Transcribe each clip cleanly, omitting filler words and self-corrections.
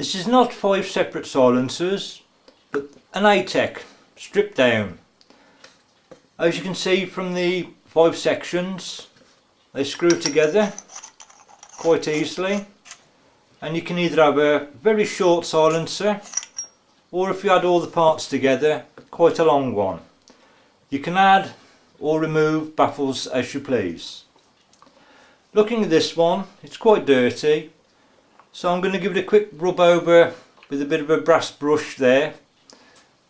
This is not 5 separate silencers, but an A-TEC stripped down. As you can see from the 5 sections, they screw together quite easily, and you can either have a very short silencer, or if you add all the parts together, quite a long one. You can add or remove baffles as you please. Looking at this one, it's quite dirty, so I'm going to give it a quick rub over with a bit of a brass brush there.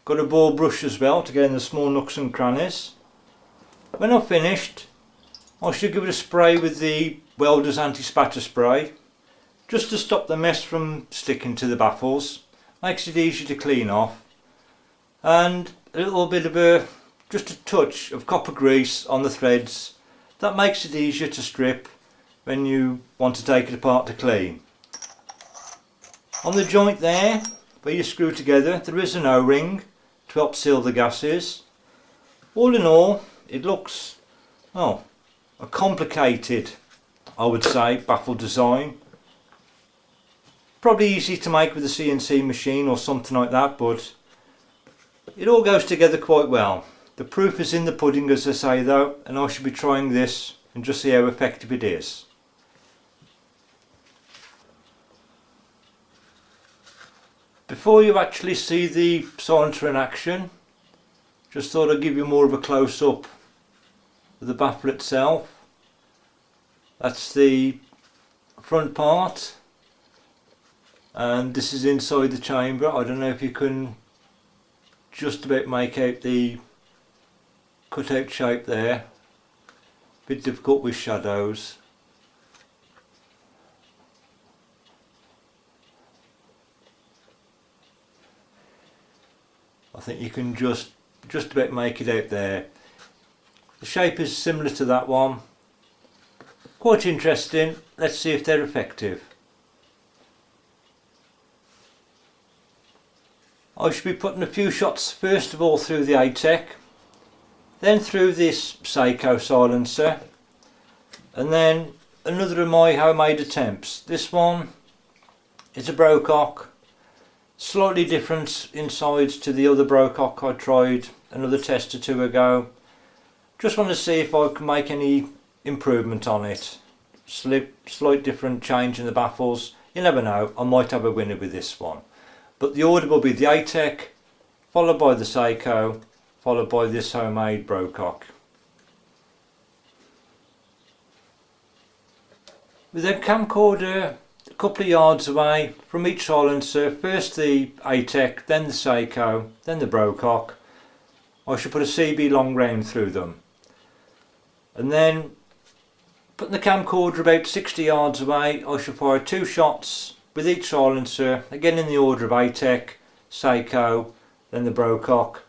Got a ball brush as well to get in the small nooks and crannies. When I've finished, I should give it a spray with the welder's anti-spatter spray, just to stop the mess from sticking to the baffles. Makes it easy to clean off, and a little bit of just a touch of copper grease on the threads. That makes it easier to strip when you want to take it apart to clean. On the joint there, where you screw together, there is an O-ring to help seal the gases. All in all, it looks, a complicated, I would say, baffle design. Probably easy to make with a CNC machine or something like that, but it all goes together quite well. The proof is in the pudding, as I say though, and I should be trying this and just see how effective it is. Before you actually see the silencer in action, just thought I'd give you more of a close-up of the baffle itself. That's the front part, and this is inside the chamber. I don't know if you can just about make out the cut-out shape there. Bit difficult with shadows. I think you can just about make it out there. The shape is similar to that one. Quite interesting. Let's see if they're effective. I should be putting a few shots first of all through the A-TEC, then through this Seiko silencer, and then another of my homemade attempts. This one is a Brocock, slightly different in size to the other Brocock I tried another test or two ago. Just want to see if I can make any improvement on it. Slight different change in the baffles. You never know, I might have a winner with this one. But the order will be the A-TEC, followed by the Seiko, followed by this homemade Brocock. With a camcorder a couple of yards away from each silencer, first the A-TEC, then the Seiko, then the Brocock, I should put a CB long round through them. And then, putting the camcorder about 60 yards away, I should fire 2 shots with each silencer, again in the order of A-TEC, Seiko, then the Brocock.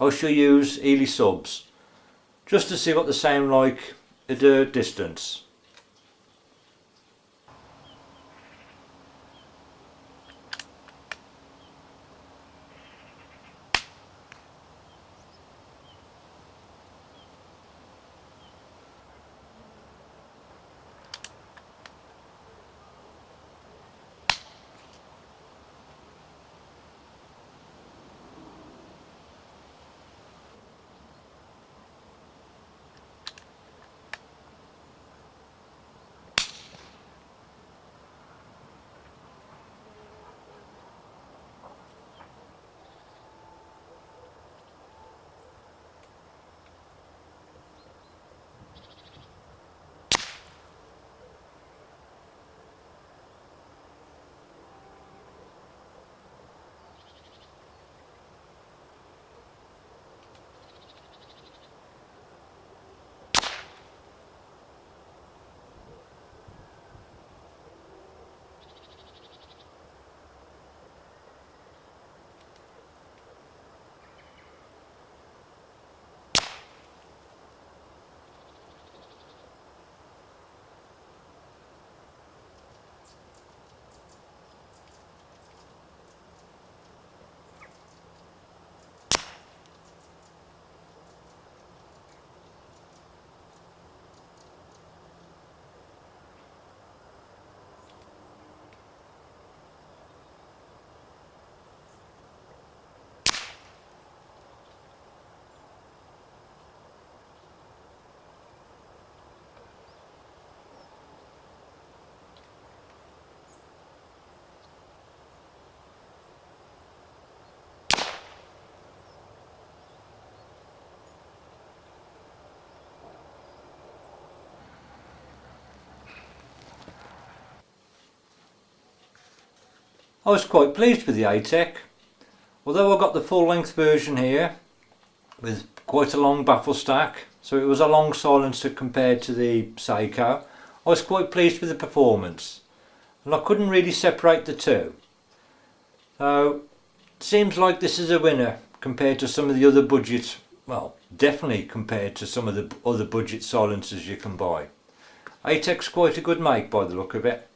I shall use Ely subs, just to see what they sound like at a distance. I was quite pleased with the ATEC. Although I got the full length version here with quite a long baffle stack, so it was a long silencer compared to the Seiko, I was quite pleased with the performance and I couldn't really separate the two. So it seems like this is a winner compared to some of the other budget, well, definitely compared to some of the other budget silencers you can buy. ATEC's quite a good make by the look of it.